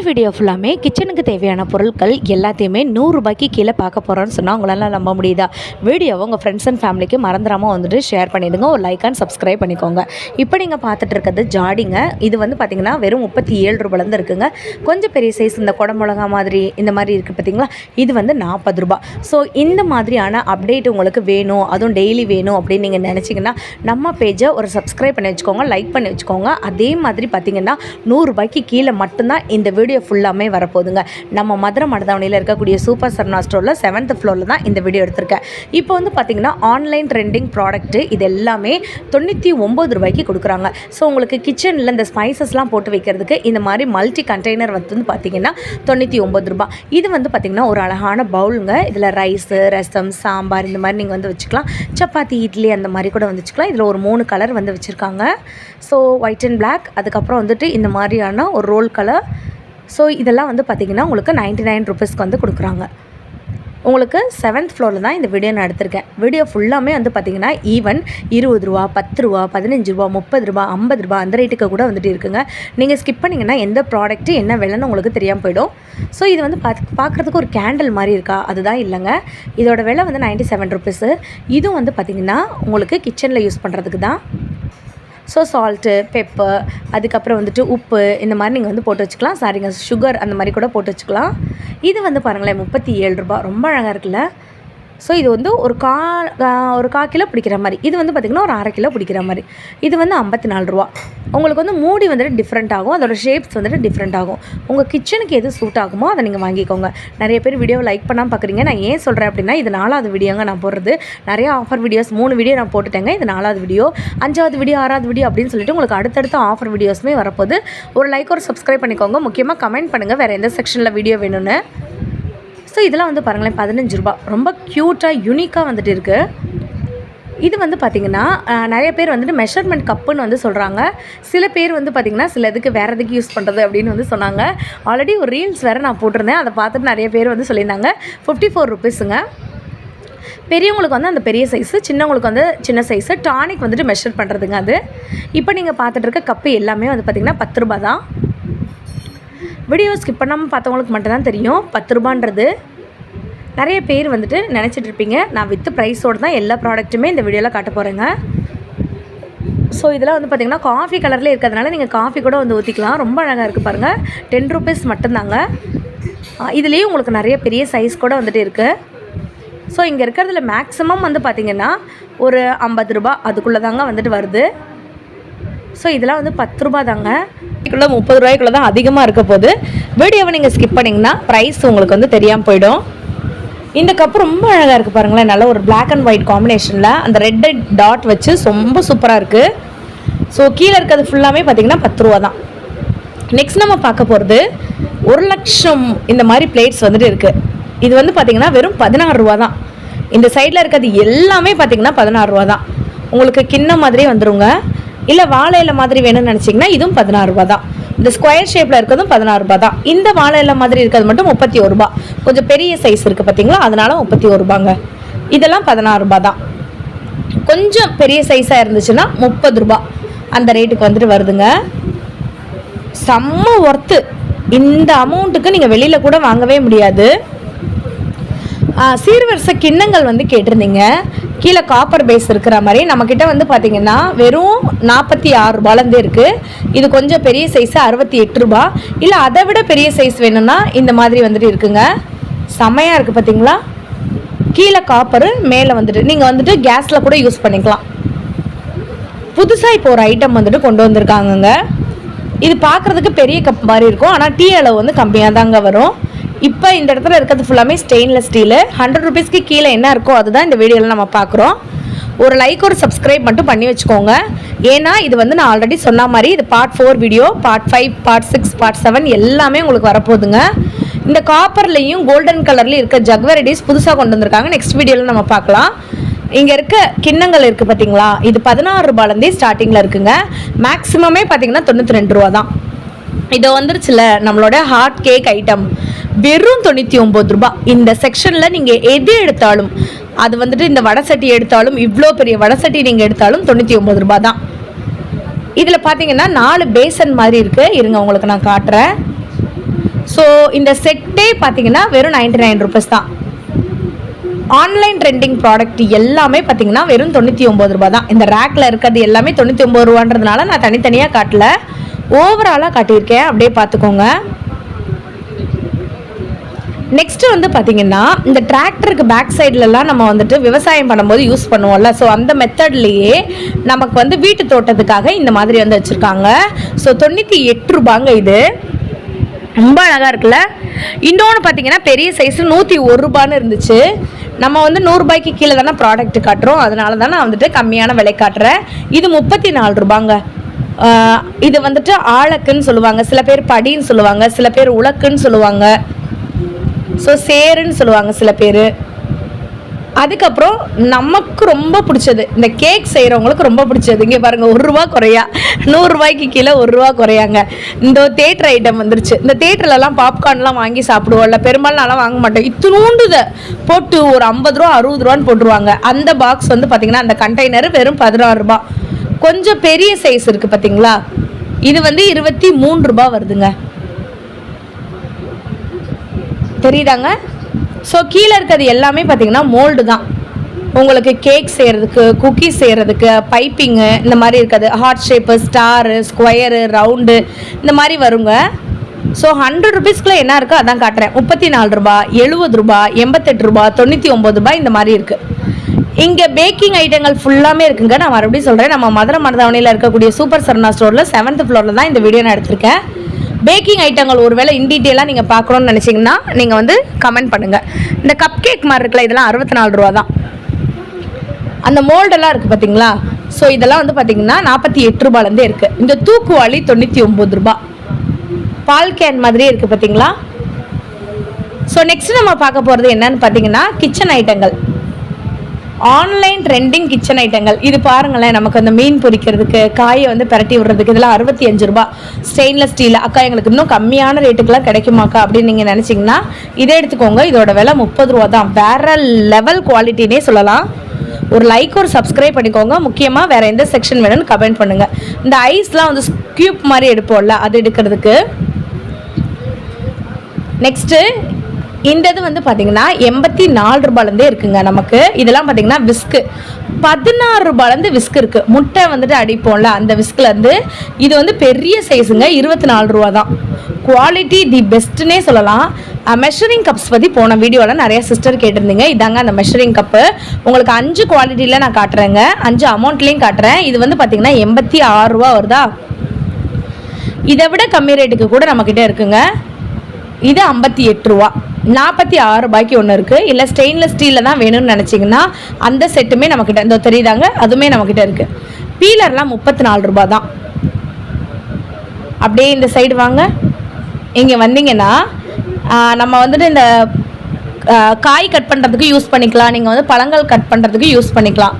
Video ஃபுல்லாமே கிச்சனுக்கு தேவையான பொருட்கள் எல்லாத்தையுமே 100 ரூபாய்க்கு கீழே பார்க்க போகிறோன்னு சொன்னால் உங்களால் நம்ப முடியுதா? வீடியோவை உங்கள் ஃப்ரெண்ட்ஸ் அண்ட் ஃபேமிலிக்கு மறந்துடாமல் வந்துட்டு ஷேர் பண்ணிவிடுங்க. ஒரு லைக் அண்ட் சப்ஸ்கிரைப் பண்ணிக்கோங்க. இப்போ நீங்கள் பார்த்துட்டு இருக்கிறது ஜாடிங்க. இது வந்து பார்த்திங்கன்னா வெறும் 37 ரூபாயிலேருந்து இருக்குங்க. கொஞ்சம் பெரிய சைஸ் இந்த குடமிளகா மாதிரி இந்த மாதிரி இருக்குது பார்த்திங்களா, இது வந்து 40 ரூபா. ஸோ இந்த மாதிரியான அப்டேட் உங்களுக்கு வேணும், அதுவும் டெய்லி வேணும் அப்படின்னு நீங்கள் நினச்சிங்கன்னா நம்ம பேஜை ஒரு சப்ஸ்கிரைப் பண்ணி வச்சுக்கோங்க, லைக் பண்ணி வச்சுக்கோங்க. அதே மாதிரி பார்த்திங்கன்னா 100 ரூபாய்க்கு கீழே மட்டும்தான் இந்த வீடியோ ஃபுல்லாமே வரப்போகுதுங்க. நம்ம மதுரை மடதாவணியில் இருக்கக்கூடிய சூப்பர் சரவணா ஸ்டோரில் 7th ஃப்ளோரில் தான் இந்த வீடியோ எடுத்திருக்கேன். இப்போ வந்து பார்த்திங்கன்னா ஆன்லைன் ட்ரெண்டிங் ப்ராடக்ட்டு இது எல்லாமே 99 ரூபாய்க்கு கொடுக்குறாங்க. ஸோ உங்களுக்கு கிச்சனில் இந்த ஸ்பைசஸ்லாம் போட்டு வைக்கிறதுக்கு இந்த மாதிரி மல்டி கண்டெய்னர் வந்து பார்த்திங்கன்னா 99 ரூபா. இது வந்து பார்த்திங்கன்னா ஒரு அழகான பவுலுங்க. இதில் ரைஸு, ரசம், சாம்பார் இந்த மாதிரி நீங்கள் வந்து வச்சுக்கலாம். சப்பாத்தி, இட்லி அந்த மாதிரி கூட வந்து வச்சுக்கலாம். இதில் ஒரு 3 கலர் வந்து வச்சுருக்காங்க. ஸோ ஒயிட் அண்ட் பிளாக், அதுக்கப்புறம் வந்துட்டு இந்த மாதிரியான ஒரு ரோல் கலர். ஸோ இதெல்லாம் வந்து பார்த்திங்கன்னா உங்களுக்கு 99 ருபீஸ்க்கு வந்து கொடுக்குறாங்க. உங்களுக்கு 7th ஃப்ளோரில் தான் இந்த வீடியோ நான் எடுத்திருக்கேன். வீடியோ ஃபுல்லாமே வந்து பார்த்திங்கன்னா ஈவன் 20 ரூபா, 10 ரூபா, 15 ரூபா, 30 ரூபா, 50 ரூபா அந்த ரேட்டுக்கு கூட வந்துட்டு இருக்குங்க. நீங்கள் ஸ்கிப் பண்ணிங்கன்னா எந்த ப்ராடக்ட்டு என்ன விலைன்னு உங்களுக்கு தெரியாமல் போயிடும். ஸோ இது வந்து பார்க்குறதுக்கு ஒரு கேண்டில் மாதிரி இருக்கா, அதுதான் இல்லைங்க. இதோட விலை வந்து 97 ருபீஸு. இதுவும் வந்து பார்த்திங்கன்னா உங்களுக்கு கிச்சனில் யூஸ் பண்ணுறதுக்கு தான். ஸோ சால்ட்டு, பெப்பர், அதுக்கப்புறம் வந்துட்டு உப்பு இந்த மாதிரி நீங்கள் வந்து போட்டு வச்சுக்கலாம். சாரிங்க, சுகர் அந்த மாதிரி கூட போட்டு வச்சுக்கலாம். இது வந்து பாருங்களேன் 37 ரூபா, ரொம்ப அழகாக இருக்குல்ல. ஸோ இது வந்து ஒரு 1/4 கிலோ பிடிக்கிற மாதிரி. இது வந்து பார்த்திங்கன்னா ஒரு 1/2 கிலோ பிடிக்கிற மாதிரி. இது வந்து 54 ரூபா. உங்களுக்கு வந்து மூடி வந்துட்டு டிஃப்ரெண்ட் ஆகும், அதோட ஷேப்ஸ் வந்துட்டு டிஃப்ரெண்ட் ஆகும். உங்கள் கிச்சனுக்கு எது சூட் ஆகுமோ அதை நீங்கள் வாங்கிக்கோங்க. நிறைய பேர் வீடியோவை லைக் பண்ணாமல் பார்க்குறீங்க. நான் ஏன் சொல்கிறேன் அப்படின்னா, இது 4வது வீடியோங்க நான் போடுறது. நிறைய ஆஃபர் வீடியோஸ் 3 வீடியோ நான் போட்டுட்டேங்க. இது 4வது வீடியோ, 5வது வீடியோ, 6வது வீடியோ அப்படின்னு சொல்லிட்டு உங்களுக்கு அடுத்தடுத்த ஆஃபர் வீடியோஸுமே வரப்போது. ஒரு லைக், ஒரு சப்ஸ்கிரைப் பண்ணிக்கோங்க. முக்கியமாக கமெண்ட் பண்ணுங்கள் வேறு எந்த செக்ஷனில் வீடியோ வேணும்னு. ஸோ இதெல்லாம் வந்து பாருங்களேன் 15 ரூபா, ரொம்ப க்யூட்டாக யூனிக்காக வந்துட்டு இருக்குது. இது வந்து பார்த்திங்கன்னா நிறைய பேர் வந்துட்டு மெஷர்மெண்ட் கப்புன்னு வந்து சொல்கிறாங்க. சில பேர் வந்து பார்த்திங்கன்னா சில இதுக்கு வேறு எதுக்கு யூஸ் பண்ணுறது அப்படின்னு வந்து சொன்னாங்க. ஆல்ரெடி ஒரு ரீல்ஸ் வேறு நான் போட்டிருந்தேன், அதை பார்த்துட்டு நிறைய பேர் வந்து சொல்லியிருந்தாங்க. 54 ருபீஸுங்க. பெரியவங்களுக்கு வந்து அந்த பெரிய சைஸு, சின்னவங்களுக்கு வந்து சின்ன சைஸு. டானிக் வந்துட்டு மெஷர் பண்ணுறதுங்க அது. இப்போ நீங்கள் பார்த்துட்டு இருக்க கப்பு எல்லாமே வந்து பார்த்திங்கன்னா 10 ரூபா தான். வீடியோ ஸ்கிப் பண்ணாமல் பார்த்தவங்களுக்கு மட்டும்தான் தெரியும் 10 ரூபான்றது. நிறைய பேர் வந்துட்டு நினச்சிட்டு இருப்பீங்க நான் வித் ப்ரைஸோடு தான் எல்லா ப்ராடக்ட்டுமே இந்த வீடியோவில் காட்ட போகிறேங்க. ஸோ இதெல்லாம் வந்து பார்த்திங்கன்னா காஃபி கலரில் இருக்கிறதுனால நீங்கள் காஃபி கூட வந்து ஊற்றிக்கலாம். ரொம்ப அழகாக இருக்குது பாருங்கள். 10 ருபீஸ் மட்டும்தாங்க. இதுலேயும் உங்களுக்கு நிறைய பெரிய சைஸ் கூட வந்துட்டு இருக்குது. ஸோ இங்கே இருக்கிறதுல மேக்ஸிமம் வந்து பார்த்திங்கன்னா ஒரு 50 ரூபா அதுக்குள்ளே தாங்க வந்துட்டு வருது. ஸோ இதெல்லாம் வந்து 10 ரூபா தாங்க. 30 ரூபாய்க்குள்ளே தான் அதிகமாக இருக்க போது. வீடியோவை நீங்கள் ஸ்கிப் பண்ணிங்கன்னா ப்ரைஸ் உங்களுக்கு வந்து தெரியாமல் போயிடும். இந்த கப்பு ரொம்ப அழகாக இருக்குது பாருங்களேன். நல்ல ஒரு பிளாக் அண்ட் ஒயிட் காம்பினேஷனில் அந்த ரெட் டாட் வச்சு ரொம்ப சூப்பராக இருக்குது. ஸோ கீழே இருக்கிறது ஃபுல்லாமே பார்த்திங்கன்னா 10 ரூபா தான். நெக்ஸ்ட் நம்ம பார்க்க போகிறது 1 லட்சம் இந்த மாதிரி பிளேட்ஸ் வந்துட்டு இருக்குது. இது வந்து பார்த்திங்கன்னா வெறும் 16 ரூபா தான். இந்த சைடில் இருக்கிறது எல்லாமே பார்த்திங்கன்னா 16 ரூபா தான். உங்களுக்கு கிண்ணம் மாதிரியே வந்துடுங்க. இல்லை வாழை இலை மாதிரி வேணும்னு நினச்சிங்கன்னா இதுவும் 16 ரூபா தான். இந்த ஸ்கொயர் ஷேப்பில் இருக்கிறதும் 16 ரூபா தான். இந்த வாழை இலை மாதிரி இருக்கிறது மட்டும் 31 ரூபா. கொஞ்சம் பெரிய சைஸ் இருக்குது பார்த்தீங்களா, அதனால 31 ரூபாங்க. இதெல்லாம் 16 ரூபா தான். கொஞ்சம் பெரிய சைஸாக இருந்துச்சுன்னா 30 ரூபா அந்த ரேட்டுக்கு வந்துட்டு வருதுங்க. செம்ம ஒர்த்து. இந்த அமௌண்ட்டுக்கு நீங்கள் வெளியில் கூட வாங்கவே முடியாது. சீர்வரிசை கிண்ணங்கள் வந்து கேட்டிருந்தீங்க. கீழே காப்பர் பேஸ் இருக்கிற மாதிரி நம்மக்கிட்ட வந்து பார்த்திங்கன்னா வெறும் 46 ரூபாலேருந்தே இருக்குது. இது கொஞ்சம் பெரிய சைஸு 68 ரூபா. இல்லை அதை விட பெரிய சைஸ் வேணும்னா இந்த மாதிரி வந்துட்டு இருக்குங்க. செம்மையாக இருக்குது பார்த்திங்களா. கீழே காப்பரு, மேலே வந்துட்டு நீங்கள் வந்துட்டு கேஸில் கூட யூஸ் பண்ணிக்கலாம். புதுசாக இப்போ ஒரு ஐட்டம் வந்துட்டு கொண்டு வந்திருக்காங்கங்க. இது பார்க்குறதுக்கு பெரிய கப் மாதிரி இருக்கும், ஆனால் டீ அளவு வந்து கம்மியாக தாங்க வரும். இப்போ இந்த இடத்துல இருக்கிறது ஃபுல்லாமே ஸ்டெயின்லெஸ் ஸ்டீலு. 100 ருபீஸ்க்கு கீழே என்ன இருக்கோ அதுதான் இந்த வீடியோவில் நம்ம பார்க்குறோம். ஒரு லைக், ஒரு சப்ஸ்கிரைப் மட்டும் பண்ணி வச்சுக்கோங்க. ஏன்னா இது வந்து நான் ஆல்ரெடி சொன்ன மாதிரி இது part 4 video, part 5, part 6, part 7 எல்லாமே உங்களுக்கு வரப்போகுதுங்க. இந்த காப்பர்லேயும் கோல்டன் கலர்லேயும் இருக்க ஜக் வெரைட்டிஸ் புதுசாக கொண்டு வந்திருக்காங்க. நெக்ஸ்ட் வீடியோவில் நம்ம பார்க்கலாம். இங்கே இருக்க கிண்ணங்கள் இருக்குது பார்த்தீங்களா, இது 16 ரூபாலேருந்தே ஸ்டார்டிங்கில் இருக்குங்க. மேக்ஸிமமே பார்த்தீங்கன்னா 92 ரூபா தான். இது வந்துருச்சுல நம்மளோட ஹாட் கேக் ஐட்டம், வெறும் 99 ரூபா. இந்த செக்ஷனில் நீங்கள் எது எடுத்தாலும், அது வந்துட்டு இந்த வடை சட்டி எடுத்தாலும், இவ்வளோ பெரிய வடை சட்டி நீங்கள் எடுத்தாலும் 99 ரூபா தான். இதில் பார்த்தீங்கன்னா 4 பேசன் மாதிரி இருக்குது. இருங்க உங்களுக்கு நான் காட்டுறேன். இந்த செட்டே பார்த்தீங்கன்னா வெறும் 99 ருபீஸ் தான். ஆன்லைன் ட்ரெண்டிங் ப்ராடக்ட் எல்லாமே பார்த்தீங்கன்னா வெறும் 99 ரூபா தான். இந்த ரேக்கில் இருக்கிறது எல்லாமே 99 ரூபான்றதுனால நான் தனித்தனியாக காட்டல, ஓவராலாக காட்டியிருக்கேன். அப்படியே பார்த்துக்கோங்க. நெக்ஸ்ட்டு வந்து பார்த்திங்கன்னா இந்த டிராக்டருக்கு பேக் சைட்லலாம் நம்ம வந்துட்டு விவசாயம் பண்ணும்போது யூஸ் பண்ணுவோம்ல, ஸோ அந்த மெத்தட்லேயே நமக்கு வந்து வீட்டு தோட்டத்துக்காக இந்த மாதிரி வந்து வச்சுருக்காங்க. ஸோ 98 ரூபாங்க. இது ரொம்ப அழகாக இருக்குல்ல. இன்னொன்று பார்த்தீங்கன்னா பெரிய சைஸு 101 ரூபான்னு இருந்துச்சு. நம்ம வந்து 100 ரூபாய்க்கு கீழே தானே ப்ராடக்ட் காட்டுறோம், அதனால தான் நான் வந்துட்டு கம்மியான விலை காட்டுறேன். இது 34 ரூபாங்க. இது வந்துட்டு ஆழக்குன்னு சொல்லுவாங்க, சில பேர் படின்னு சொல்லுவாங்க, சில பேர் உலக்குன்னு சொல்லுவாங்க, ஸோ சேருன்னு சொல்லுவாங்க சில பேர். அதுக்கப்புறம் நமக்கு ரொம்ப பிடிச்சது, இந்த கேக் செய்கிறவங்களுக்கு ரொம்ப பிடிச்சது, இங்கே பாருங்கள் 1 ரூபா குறையா, 100 ரூபாய்க்கு கீழே 1 ரூபா குறையாங்க. இந்த தேட்டர் ஐட்டம் வந்துருச்சு. இந்த தேட்டர்லலாம் பாப்கார்ன்லாம் வாங்கி சாப்பிடுவோம்ல, பெரும்பாலும் நான்லாம் வாங்க மாட்டேன். இத்தினூண்டுதை போட்டு ஒரு 50 ரூபா 60 ரூபான்னு போட்டுருவாங்க. அந்த பாக்ஸ் வந்து பார்த்திங்கன்னா அந்த கண்டெய்னர் வெறும் 16 ரூபா. கொஞ்சம் பெரிய சைஸ் இருக்குது பார்த்தீங்களா, இது வந்து 23 ரூபா வருதுங்க. தெரியுதாங்க? ஸோ கீழே இருக்கிறது எல்லாமே பார்த்திங்கன்னா மோல்டு தான். உங்களுக்கு கேக் செய்கிறதுக்கு, குக்கீஸ் செய்கிறதுக்கு, பைப்பிங்கு இந்த மாதிரி இருக்குது. Heart shape, star, square, round இந்த மாதிரி வருங்க. ஸோ 100 ருபீஸ்க்குள்ளே என்ன இருக்கோ அதான் காட்டுறேன். 34 ரூபா, 70 ரூபா, 88 ரூபா, 99 ரூபாய் இந்த மாதிரி இருக்குது. இங்கே பேக்கிங் ஐட்டங்கள் ஃபுல்லாமே இருக்குங்க. நான் மறுபடியும் சொல்கிறேன், நம்ம மதுரை மருதாவணியில் இருக்கக்கூடிய சூப்பர் சரவணா ஸ்டோரில் 7th ஃப்ளோரில் தான் இந்த வீடியோ நான் எடுத்திருக்கேன். பேக்கிங் ஐட்டங்கள் ஒருவேளை இன் டீட்டெயிலாக நீங்கள் பார்க்கணுன்னு நினச்சிங்கன்னா நீங்கள் வந்து கமெண்ட் பண்ணுங்கள். இந்த கப் கேக் மாதிரி இருக்குல்ல, இதெல்லாம் 64 ரூபா தான். அந்த மோல்டெல்லாம் இருக்குது பார்த்தீங்களா, ஸோ இதெல்லாம் வந்து பார்த்திங்கன்னா 48 ரூபாலேருந்தே இருக்குது. இந்த தூக்குவாளி 99 ரூபா. பால் கேன் மாதிரியே இருக்குது பார்த்தீங்களா. ஸோ நெக்ஸ்ட் நம்ம பார்க்க போகிறது என்னன்னு பார்த்தீங்கன்னா கிச்சன் ஐட்டங்கள், ஆன்லைன் ட்ரெண்டிங் கிச்சன் ஐட்டங்கள். இது பாருங்களேன், நமக்கு அந்த மீன் பொரிக்கிறதுக்கு, காயை வந்து பரட்டி விடுறதுக்கு இதெல்லாம் 65 ரூபா. Stainless steel. அக்கா எங்களுக்கு இன்னும் கம்மியான ரேட்டுக்கெலாம் கிடைக்குமாக்கா அப்படின்னு நீங்கள் நினச்சிங்கன்னா இதை எடுத்துக்கோங்க. இதோட விலை 30 ரூபா தான். வேறு லெவல் குவாலிட்டினே சொல்லலாம். ஒரு லைக் ஒரு சப்ஸ்கிரைப் பண்ணிக்கோங்க. முக்கியமாக வேறு எந்த செக்ஷன் வேணும்னு கமெண்ட் பண்ணுங்கள். இந்த ஐஸ்லாம் வந்து க்யூப் மாதிரி எடுப்போம்ல, அது எடுக்கிறதுக்கு. நெக்ஸ்ட்டு இந்த இது வந்து பார்த்திங்கன்னா 84 ரூபாலேருந்தே இருக்குங்க நமக்கு. இதெல்லாம் பார்த்திங்கன்னா விஸ்கு 16 ரூபாலேருந்து விஸ்க் இருக்குது. முட்டை வந்துட்டு அடிப்போம்ல அந்த விஸ்க்லேருந்து. இது வந்து பெரிய சைஸுங்க, 24 ரூபா தான். குவாலிட்டி தி பெஸ்ட்டுன்னே சொல்லலாம். மெஷரிங் கப்ஸ் பற்றி போன வீடியோவில் நிறைய சிஸ்டர் கேட்டிருந்தீங்க. இதாங்க அந்த மெஷரிங் கப்பு. உங்களுக்கு 5 குவாலிட்டியில் நான் காட்டுறேங்க, 5 அமௌண்ட்லேயும் காட்டுறேன். இது வந்து பார்த்திங்கன்னா 86 ரூபா வருதா. இதை விட கம்மி ரேட்டுக்கு கூட நம்மக்கிட்ட இருக்குங்க. இது 58 ரூபா. 46 ரூபாய்க்கு ஒன்று இருக்குது. இல்லை ஸ்டெயின்லெஸ் ஸ்டீலில் தான் வேணும்னு நினச்சிங்கன்னா அந்த செட்டுமே நம்மக்கிட்ட இந்த தெரியுதாங்க, அதுவுமே நம்மக்கிட்ட இருக்குது. பீலர்லாம் 34 ரூபா தான். அப்படியே இந்த சைடு வாங்க. இங்கே வந்தீங்கன்னா நம்ம வந்துட்டு இந்த காய் கட் பண்ணுறதுக்கு யூஸ் பண்ணிக்கலாம், நீங்கள் வந்து பழங்கள் கட் பண்ணுறதுக்கு யூஸ் பண்ணிக்கலாம்.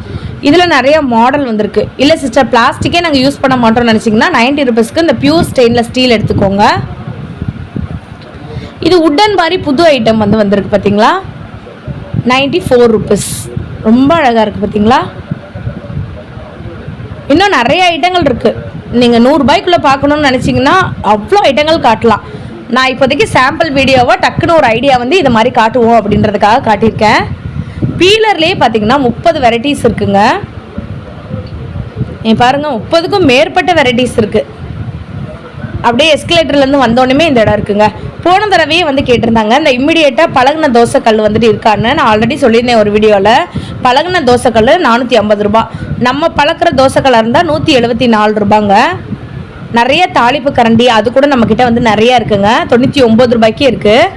இதில் நிறைய மாடல் வந்திருக்கு. இல்லை சிஸ்டர் பிளாஸ்டிக்கே நாங்கள் யூஸ் பண்ண மாட்டோம்னு நினச்சிங்கன்னா 90 ருபீஸ்க்கு இந்த பியூர் ஸ்டெயின்லெஸ் ஸ்டீல் எடுத்துக்கோங்க. இது உட்டன் மாதிரி புது ஐட்டம் வந்து வந்திருக்கு பார்த்தீங்களா, 94 ருபீஸ். ரொம்ப அழகாக இருக்குது பார்த்தீங்களா. இன்னும் நிறைய ஐட்டங்கள் இருக்குது. நீங்கள் 100 ரூபாய்க்குள்ளே பார்க்கணுன்னு நினச்சிங்கன்னா அவ்வளோ ஐட்டங்கள் காட்டலாம். நான் இப்போதைக்கு சாம்பிள் வீடியோவாக டக்குன்னு ஒரு ஐடியா வந்து இது மாதிரி காட்டுவோம் அப்படின்றதுக்காக காட்டியிருக்கேன். பீலர்லேயே பார்த்தீங்கன்னா 30 வெரைட்டிஸ் இருக்குங்க. பாருங்கள், 30க்கும் மேற்பட்ட வெரைட்டிஸ் இருக்குது. அப்படியே எஸ்கலேட்டர்லேருந்து வந்தோடனே இந்த இடம் இருக்குங்க. போன தடவையே வந்து கேட்டிருந்தாங்க இந்த இம்மிடியேட்டாக பழகுன தோசைக்கல் வந்துட்டு இருக்கான்னு. நான் ஆல்ரெடி சொல்லியிருந்தேன் ஒரு வீடியோவில். பழகுன தோசைக்கல் 450 ரூபா. நம்ம பழக்கிற தோசைக்கல்லாக இருந்தால் 174 ரூபாங்க. நிறைய தாளிப்பு கரண்டி அது கூட நம்மக்கிட்ட வந்து நிறையா இருக்குங்க. 99 ரூபாய்க்கு இருக்குது.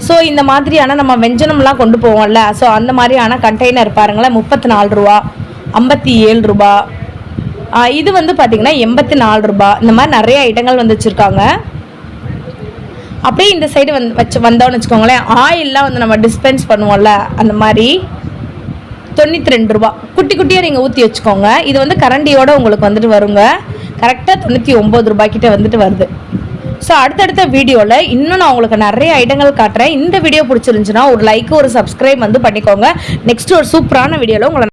ஸோ இந்த மாதிரியான நம்ம வெஞ்சனம்லாம் கொண்டு போவோம்ல, ஸோ அந்த மாதிரியான கண்டெய்னர் பாருங்களேன், 34 ரூபா, 57 ரூபா. இது வந்து பார்த்திங்கன்னா 84 ரூபா. இந்த மாதிரி நிறைய ஐட்டங்கள் வந்து வச்சுருக்காங்க. அப்படியே இந்த சைடு வந்தோன்னு வச்சுக்கோங்களேன், ஆயிலெலாம் வந்து நம்ம டிஸ்பென்ஸ் பண்ணுவோம்ல அந்த மாதிரி 92 ரூபா. குட்டி குட்டியாக நீங்கள் ஊற்றி வச்சுக்கோங்க. இது வந்து கரண்டியோடு உங்களுக்கு வந்துட்டு வருங்க. கரெக்டாக 99 ரூபாய்க்கிட்ட வந்துட்டு வருது. ஸோ அடுத்தடுத்த வீடியோவில் இன்னும் நான் உங்களுக்கு நிறைய ஐட்டங்கள் காட்டுறேன். இந்த வீடியோ பிடிச்சிருந்துச்சுன்னா ஒரு லைக் ஒரு சப்ஸ்கிரைப் வந்து பண்ணிக்கோங்க. நெக்ஸ்ட் ஒரு சூப்பரான வீடியோவில் உங்களை